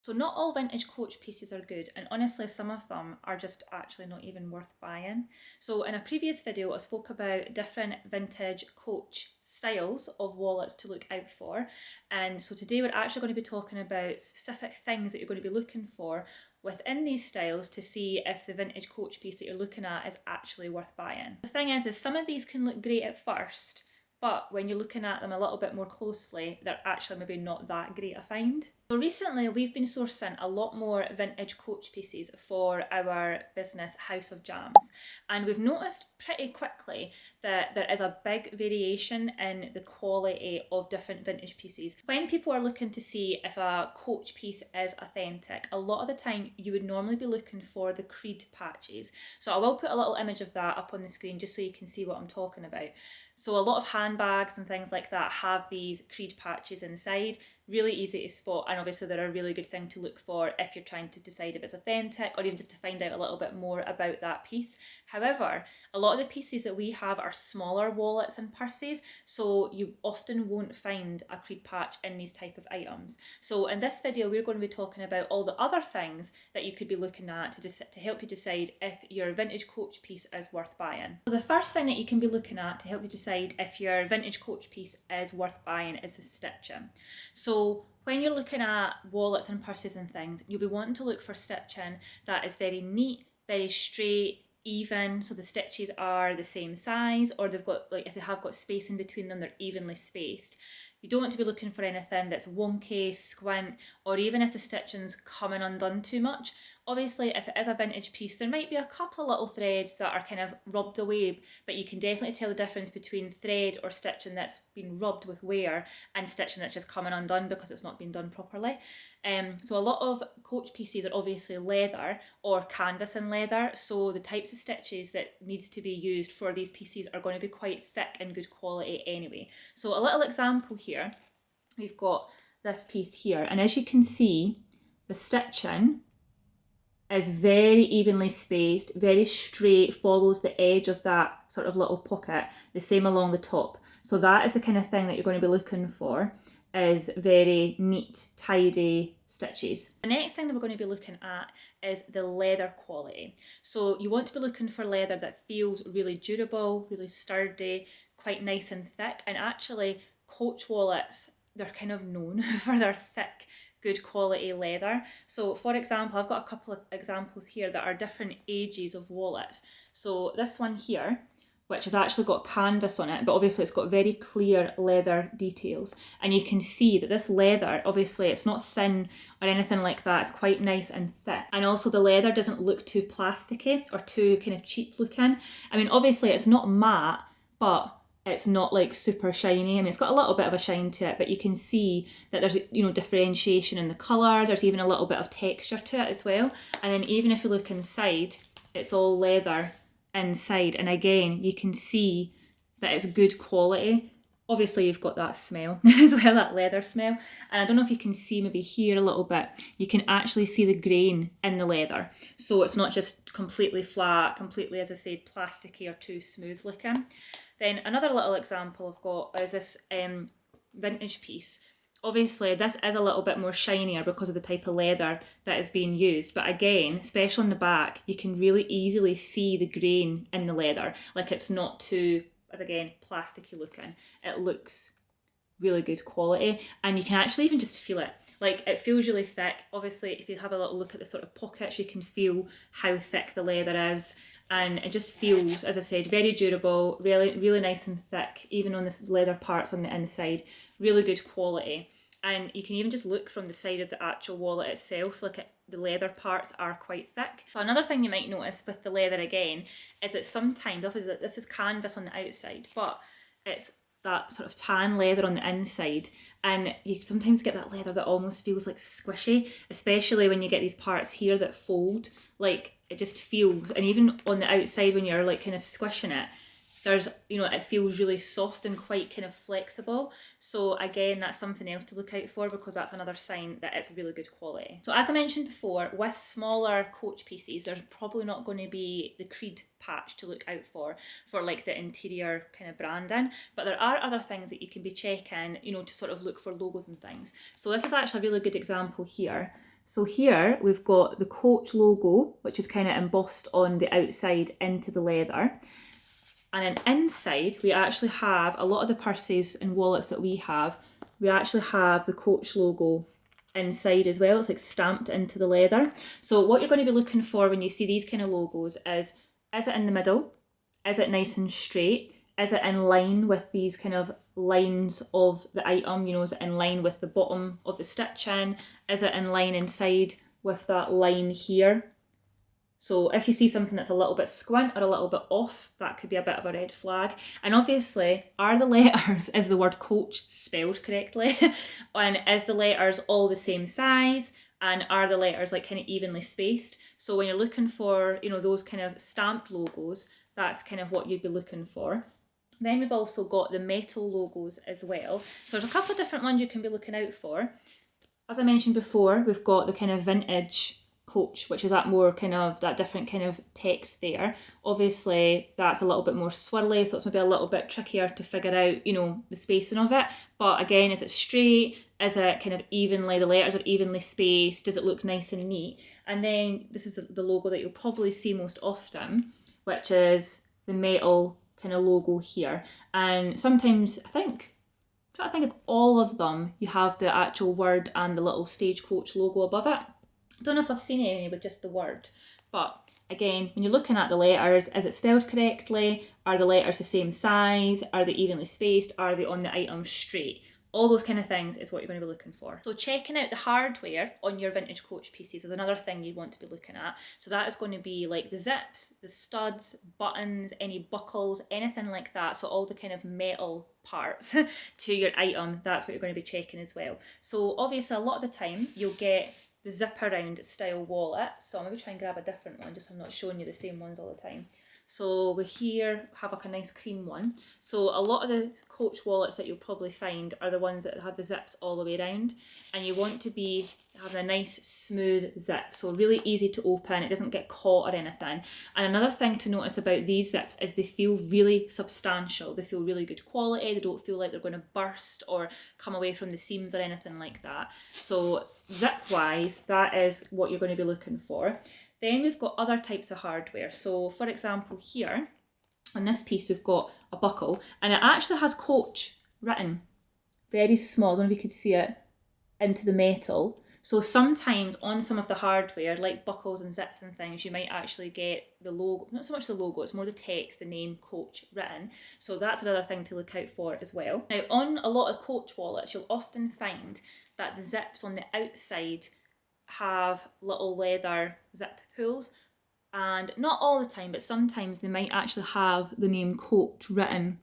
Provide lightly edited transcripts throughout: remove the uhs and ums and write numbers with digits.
So not all vintage coach pieces are good, and honestly some of them are just actually not even worth buying. So in a previous video I spoke about different vintage coach styles of wallets to look out for, and so today we're actually going to be talking about specific things that you're going to be looking for within these styles to see if the vintage coach piece that you're looking at is actually worth buying. The thing is some of these can look great at first, but when you're looking at them a little bit more closely, they're actually maybe not that great a find. So recently we've been sourcing a lot more vintage coach pieces for our business House of Jams, and we've noticed pretty quickly that there is a big variation in the quality of different vintage pieces. When people are looking to see if a coach piece is authentic, a lot of the time you would normally be looking for the creed patches. So I will put a little image of that up on the screen just so you can see what I'm talking about. So a lot of handbags and things like that have these creed patches inside. Really easy to spot, and obviously they're a really good thing to look for if you're trying to decide if it's authentic or even just to find out a little bit more about that piece. However, a lot of the pieces that we have are smaller wallets and purses, so you often won't find a creed patch in these type of items. So in this video we're going to be talking about all the other things that you could be looking at to help you decide if your vintage coach piece is worth buying. So the first thing that you can be looking at to help you decide if your vintage coach piece is worth buying is the stitching. So when you're looking at wallets and purses and things, you'll be wanting to look for stitching that is very neat, very straight, even, so the stitches are the same size, or they've got, like, if they have got space in between them, they're evenly spaced. You don't want to be looking for anything that's wonky, squint, or even if the stitching's coming undone too much. Obviously, if it is a vintage piece, there might be a couple of little threads that are kind of rubbed away, but you can definitely tell the difference between thread or stitching that's been rubbed with wear and stitching that's just coming undone because it's not been done properly. So a lot of coach pieces are obviously leather or canvas and leather, so the types of stitches that needs to be used for these pieces are going to be quite thick and good quality anyway. So a little example here, we've got this piece here, and as you can see, the stitching is very evenly spaced, very straight, follows the edge of that sort of little pocket, the same along the top. So that is the kind of thing that you're going to be looking for, is very neat, tidy stitches. The next thing that we're going to be looking at is the leather quality. So you want to be looking for leather that feels really durable, really sturdy, quite nice and thick, and actually coach wallets, they're kind of known for their thick, good quality leather. So for example, I've got a couple of examples here that are different ages of wallets. So this one here, which has actually got canvas on it, but obviously it's got very clear leather details. And you can see that this leather, obviously it's not thin or anything like that, it's quite nice and thick. And also the leather doesn't look too plasticky or too kind of cheap looking. I mean, obviously it's not matte, but it's not like super shiny. I mean, it's got a little bit of a shine to it, but you can see that there's, you know, differentiation in the colour. There's even a little bit of texture to it as well. And then even if you look inside, it's all leather inside. And again, you can see that it's good quality. Obviously, you've got that smell as well, that leather smell. And I don't know if you can see maybe here a little bit, you can actually see the grain in the leather. So it's not just completely flat, completely, as I said, plasticky or too smooth looking. Then another little example I've got is this vintage piece. Obviously, this is a little bit more shinier because of the type of leather that is being used. But again, especially on the back, you can really easily see the grain in the leather. Like, it's not too, as again, plasticky looking. It looks really good quality, and you can actually even just feel it. Like, it feels really thick. Obviously, if you have a little look at the sort of pockets, you can feel how thick the leather is. And it just feels, as I said, very durable, really, really nice and thick, even on the leather parts on the inside, really good quality. And you can even just look from the side of the actual wallet itself, the leather parts are quite thick. So another thing you might notice with the leather again, is that sometimes, obviously this is canvas on the outside, but it's that sort of tan leather on the inside, and you sometimes get that leather that almost feels like squishy, especially when you get these parts here that fold. Like, it just feels, and even on the outside when you're like kind of squishing it, there's, you know, it feels really soft and quite kind of flexible. So again, that's something else to look out for, because that's another sign that it's really good quality. So as I mentioned before, with smaller coach pieces, there's probably not going to be the creed patch to look out for like the interior kind of branding, but there are other things that you can be checking, you know, to sort of look for logos and things. So this is actually a really good example here. So here we've got the Coach logo, which is kind of embossed on the outside into the leather. And then inside, we actually have a lot of the purses and wallets that we actually have the Coach logo inside as well. It's like stamped into the leather. So what you're going to be looking for when you see these kind of logos is it in the middle? Is it nice and straight? Is it in line with these kind of lines of the item? You know, is it in line with the bottom of the stitching? Is it in line inside with that line here? So if you see something that's a little bit squint or a little bit off, that could be a bit of a red flag. And obviously, are the letters, is the word Coach spelled correctly? And is the letters all the same size? And are the letters like kind of evenly spaced? So when you're looking for, you know, those kind of stamped logos, that's kind of what you'd be looking for. Then we've also got the metal logos as well. So there's a couple of different ones you can be looking out for. As I mentioned before, we've got the kind of vintage Coach, which is that more kind of, that different kind of text there. Obviously, that's a little bit more swirly, so it's maybe a little bit trickier to figure out, you know, the spacing of it. But again, is it straight? Is it kind of evenly, the letters are evenly spaced? Does it look nice and neat? And then this is the logo that you'll probably see most often, which is the metal kind of logo here. And sometimes I think of all of them, you have the actual word and the little Stagecoach logo above it. I don't know if I've seen any with just the word, but again, when you're looking at the letters, is it spelled correctly? Are the letters the same size? Are they evenly spaced? Are they on the item straight? All those kind of things is what you're going to be looking for. So checking out the hardware on your vintage Coach pieces is another thing you want to be looking at. So that is going to be like the zips, the studs, buttons, any buckles, anything like that. So all the kind of metal parts to your item, that's what you're going to be checking as well. So obviously a lot of the time you'll get the zip around style wallet. So I'm going to try and grab a different one just so I'm not showing you the same ones all the time. So we here have like a nice cream one. So a lot of the Coach wallets that you'll probably find are the ones that have the zips all the way around, and you want to be having a nice smooth zip, so really easy to open, it doesn't get caught or anything. And another thing to notice about these zips is they feel really substantial, they feel really good quality, they don't feel like they're going to burst or come away from the seams or anything like that. So zip wise, that is what you're going to be looking for. Then we've got other types of hardware. So for example here, on this piece we've got a buckle, and it actually has Coach written very small, I don't know if you could see it, into the metal. So sometimes on some of the hardware, like buckles and zips and things, you might actually get the logo, not so much the logo, it's more the text, the name Coach written. So that's another thing to look out for as well. Now on a lot of Coach wallets, you'll often find that the zips on the outside have little leather zip pulls, and not all the time, but sometimes they might actually have the name Coach written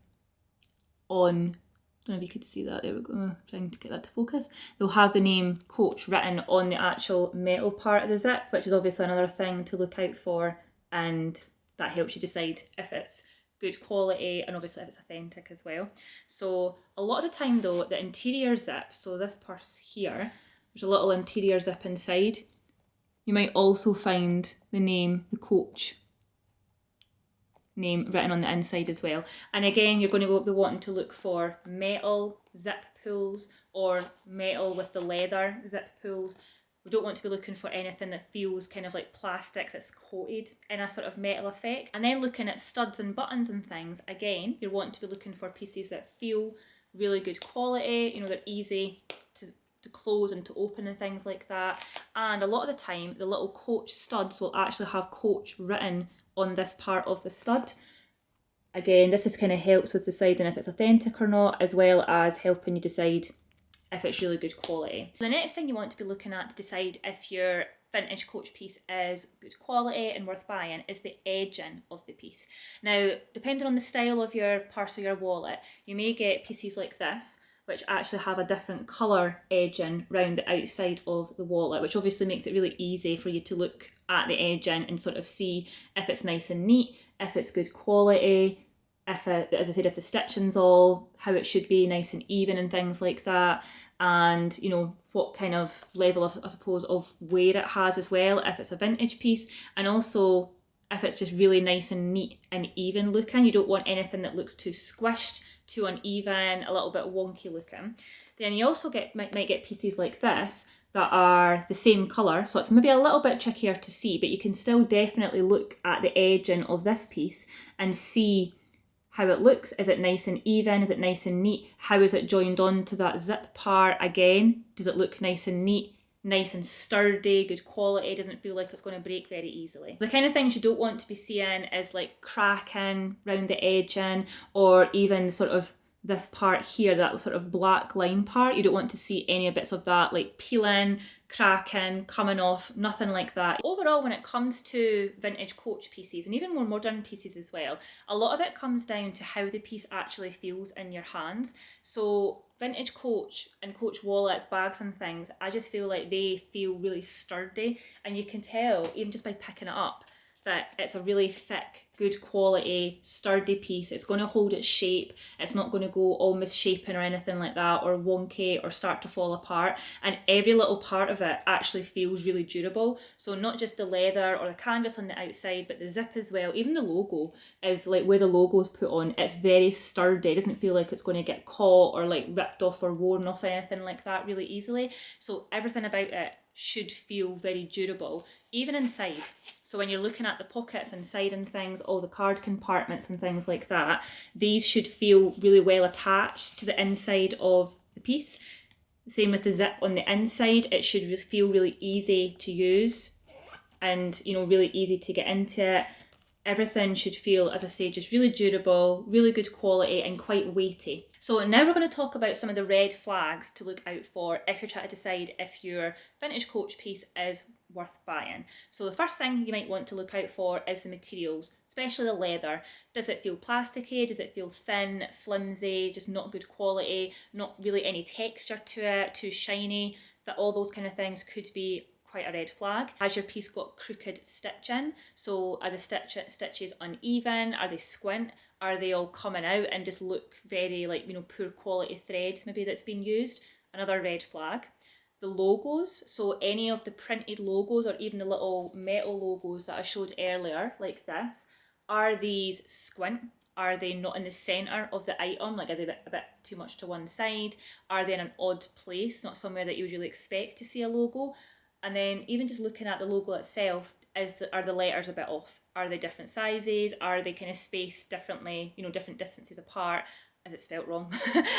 on, I don't know if you could see that, there we go, trying to get that to focus. They'll have the name Coach written on the actual metal part of the zip, which is obviously another thing to look out for, and that helps you decide if it's good quality and obviously if it's authentic as well. So a lot of the time though, the interior zip, so this purse here, there's a little interior zip inside. You might also find the name, the Coach name written on the inside as well. And again, you're going to be wanting to look for metal zip pulls or metal with the leather zip pulls. We don't want to be looking for anything that feels kind of like plastic that's coated in a sort of metal effect. And then looking at studs and buttons and things, again, you're wanting to be looking for pieces that feel really good quality, you know, they're easy to close and to open and things like that. And a lot of the time the little Coach studs will actually have Coach written on this part of the stud. Again, this just kind of helps with deciding if it's authentic or not, as well as helping you decide if it's really good quality. The next thing you want to be looking at to decide if your vintage Coach piece is good quality and worth buying is the edging of the piece. Now, depending on the style of your purse or your wallet, you may get pieces like this which actually have a different colour edging round the outside of the wallet, which obviously makes it really easy for you to look at the edging and sort of see if it's nice and neat, if it's good quality, if it, as I said, if the stitching's all how it should be, nice and even and things like that, and you know what kind of level of, I suppose, of wear it has as well, if it's a vintage piece, and also if it's just really nice and neat and even looking. You don't want anything that looks too squished, too uneven, a little bit wonky looking. Then you also might get pieces like this, that are the same colour, so it's maybe a little bit trickier to see, but you can still definitely look at the edging of this piece and see how it looks. Is it nice and even? Is it nice and neat? How is it joined on to that zip part again? Does it look nice and neat? Nice and sturdy, good quality, doesn't feel like it's going to break very easily. The kind of things you don't want to be seeing is like cracking round the edging, or even sort of this part here, that sort of black line part. You don't want to see any bits of that, like peeling, cracking, coming off, nothing like that. Overall, when it comes to vintage Coach pieces, and even more modern pieces as well, a lot of it comes down to how the piece actually feels in your hands. So vintage Coach and Coach wallets, bags and things, I just feel like they feel really sturdy, and you can tell even just by picking it up that it's a really thick, good quality, sturdy piece. It's going to hold its shape. It's not going to go all misshapen or anything like that, or wonky, or start to fall apart. And every little part of it actually feels really durable. So not just the leather or the canvas on the outside, but the zip as well. Even the logo is like where the logo is put on. It's very sturdy. It doesn't feel like it's going to get caught or like ripped off or worn off, anything like that really easily. So everything about it should feel very durable, even inside. So when you're looking at the pockets inside and things, all the card compartments and things like that, these should feel really well attached to the inside of the piece. Same with the zip on the inside, it should feel really easy to use and, you know, really easy to get into it. Everything should feel, as I say, just really durable, really good quality and quite weighty. So now we're going to talk about some of the red flags to look out for if you're trying to decide if your vintage Coach piece is worth buying. So the first thing you might want to look out for is the materials, especially the leather. Does it feel plasticky? Does it feel thin, flimsy, just not good quality, not really any texture to it, too shiny? That all those kind of things could be quite a red flag. Has your piece got crooked stitching? So are the stitches uneven? Are they squint? Are they all coming out and just look very like, you know, poor quality thread maybe that's been used? Another red flag. The logos, so any of the printed logos or even the little metal logos that I showed earlier, like this, are these squint? Are they not in the centre of the item? Like, are they a bit too much to one side? Are they in an odd place, not somewhere that you would really expect to see a logo? And then even just looking at the logo itself, are the letters a bit off? Are they different sizes? Are they kind of spaced differently, you know, different distances apart? Is it spelt wrong?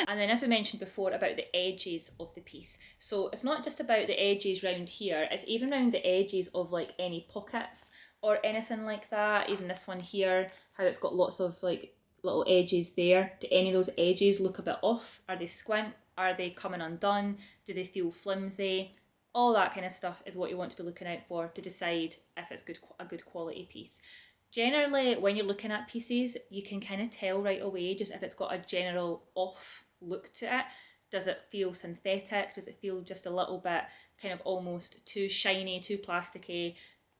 And then as we mentioned before about the edges of the piece. So it's not just about the edges round here, it's even around the edges of like any pockets or anything like that. Even this one here, how it's got lots of like little edges there. Do any of those edges look a bit off? Are they squint? Are they coming undone? Do they feel flimsy? All that kind of stuff is what you want to be looking out for to decide if it's a good quality piece. Generally, when you're looking at pieces, you can kind of tell right away just if it's got a general off look to it. Does it feel synthetic? Does it feel just a little bit kind of almost too shiny, too plasticky?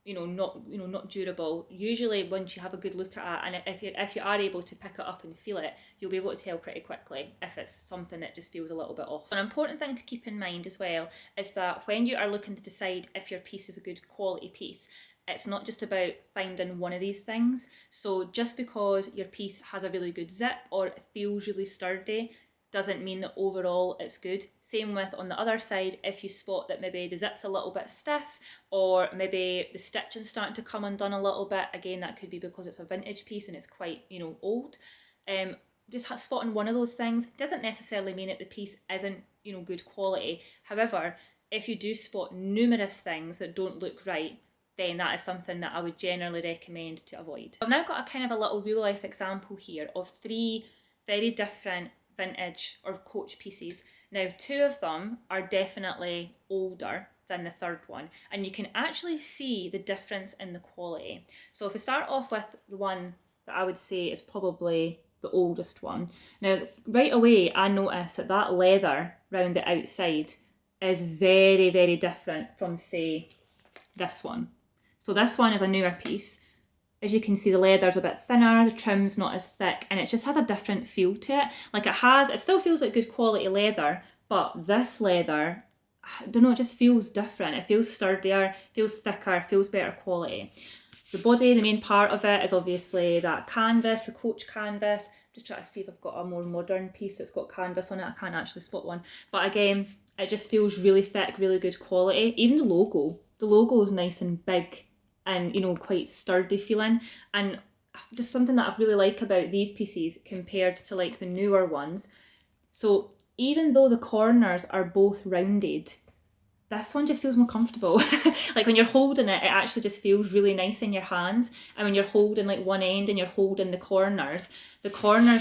Not durable. Usually once you have a good look at it, and if you are able to pick it up and feel it, you'll be able to tell pretty quickly if it's something that just feels a little bit off. An important thing to keep in mind as well is that when you are looking to decide if your piece is a good quality piece, it's not just about finding one of these things. So just because your piece has a really good zip or it feels really sturdy doesn't mean that overall it's good. Same with on the other side, if you spot that maybe the zip's a little bit stiff or maybe the stitching's starting to come undone a little bit, again that could be because it's a vintage piece and it's quite, you know, old. Just spotting one of those things doesn't necessarily mean that the piece isn't, you know, good quality. However, if you do spot numerous things that don't look right, then that is something that I would generally recommend to avoid. I've now got a kind of a little real life example here of 3 very different vintage or Coach pieces. Now 2 of them are definitely older than the third one, and you can actually see the difference in the quality. So if we start off with the one that I would say is probably the oldest one. Now right away I notice that that leather round the outside is very, very different from say this one. So this one is a newer piece. As you can see, the leather's a bit thinner, the trim's not as thick, and it just has a different feel to it. Like it still feels like good quality leather, but this leather, I don't know, it just feels different. It feels sturdier, feels thicker, feels better quality. The body, the main part of it, is obviously that canvas, the Coach canvas. Just trying to see if I've got a more modern piece that's got canvas on it. I can't actually spot one. But again, It just feels really thick, really good quality. Even the logo is nice and big and, you know, quite sturdy feeling. And just something that I really like about these pieces compared to like the newer ones. So even though the corners are both rounded, this one just feels more comfortable. Like when you're holding it, it actually just feels really nice in your hands. And when you're holding like one end and you're holding the corners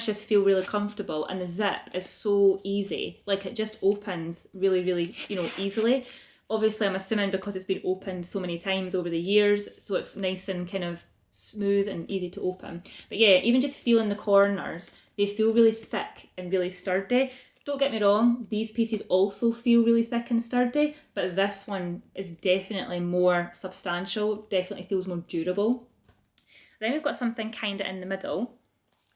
just feel really comfortable. And the zip is so easy. Like it just opens really, really, you know, easily. Obviously, I'm assuming because it's been opened so many times over the years, so it's nice and kind of smooth and easy to open. But yeah, even just feeling the corners, they feel really thick and really sturdy. Don't get me wrong, these pieces also feel really thick and sturdy, but this one is definitely more substantial, definitely feels more durable. Then we've got something kind of in the middle,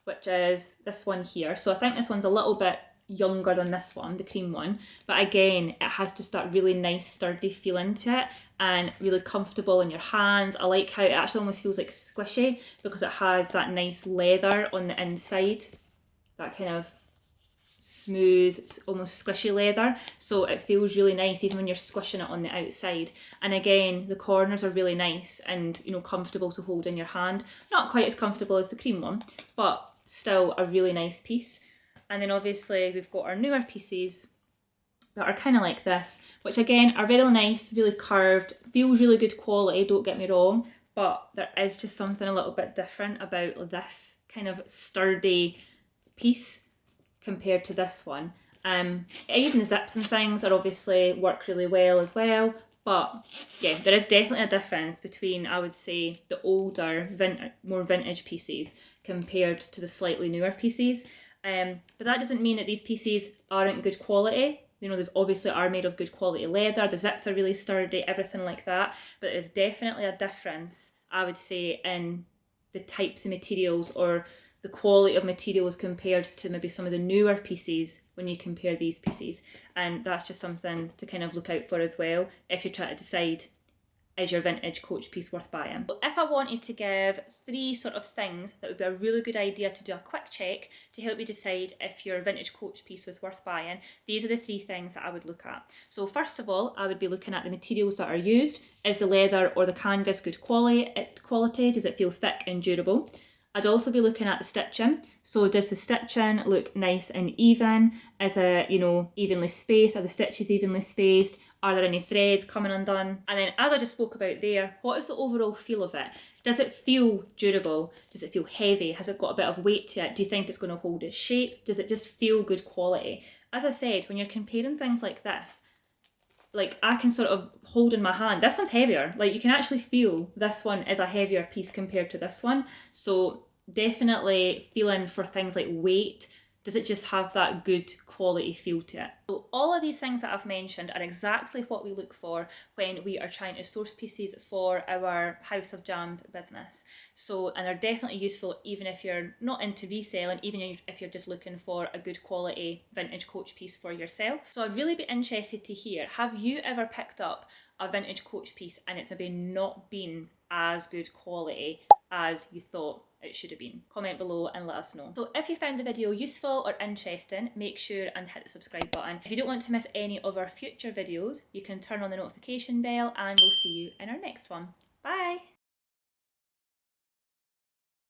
which is this one here. So I think this one's a little bit younger than this one, the cream one, but again, it has just that really nice sturdy feeling to it and really comfortable in your hands. I like how it actually almost feels like squishy because it has that nice leather on the inside, that kind of smooth, almost squishy leather, so it feels really nice even when you're squishing it on the outside. And again, the corners are really nice and, you know, comfortable to hold in your hand. Not quite as comfortable as the cream one, but still a really nice piece. And then obviously we've got our newer pieces that are kind of like this, which again are really nice, really curved, feels really good quality, don't get me wrong, but there is just something a little bit different about this kind of sturdy piece compared to this one. Even the zips and things are obviously work really well as well, but yeah, there is definitely a difference between, I would say, the older, more vintage pieces compared to the slightly newer pieces. But that doesn't mean that these pieces aren't good quality. You know, they obviously are made of good quality leather, the zips are really sturdy, everything like that, but there's definitely a difference, I would say, in the types of materials or the quality of materials compared to maybe some of the newer pieces when you compare these pieces. And that's just something to kind of look out for as well if you're trying to decide, is your vintage Coach piece worth buying? So if I wanted to give 3 sort of things that would be a really good idea to do a quick check to help you decide if your vintage Coach piece was worth buying, these are the 3 things that I would look at. So first of all, I would be looking at the materials that are used. Is the leather or the canvas good quality? Does it feel thick and durable? I'd also be looking at the stitching. So does the stitching look nice and even? Is it, you know, evenly spaced? Are the stitches evenly spaced? Are there any threads coming undone? And then, as I just spoke about there, what is the overall feel of it? Does it feel durable? Does it feel heavy? Has it got a bit of weight to it? Do you think it's going to hold its shape? Does it just feel good quality? As I said, when you're comparing things like this, like I can sort of hold in my hand, this one's heavier. Like you can actually feel this one is a heavier piece compared to this one. So definitely feeling for things like weight. Does it just have that good quality feel to it? So all of these things that I've mentioned are exactly what we look for when we are trying to source pieces for our House of Jams business. So, and they're definitely useful even if you're not into reselling, even if you're just looking for a good quality vintage Coach piece for yourself. So I'd really be interested to hear, have you ever picked up a vintage Coach piece and it's maybe not been as good quality as you thought it should have been? Comment below and let us know. So if you found the video useful or interesting, make sure and hit the subscribe button. If you don't want to miss any of our future videos, you can turn on the notification bell and we'll see you in our next one. Bye!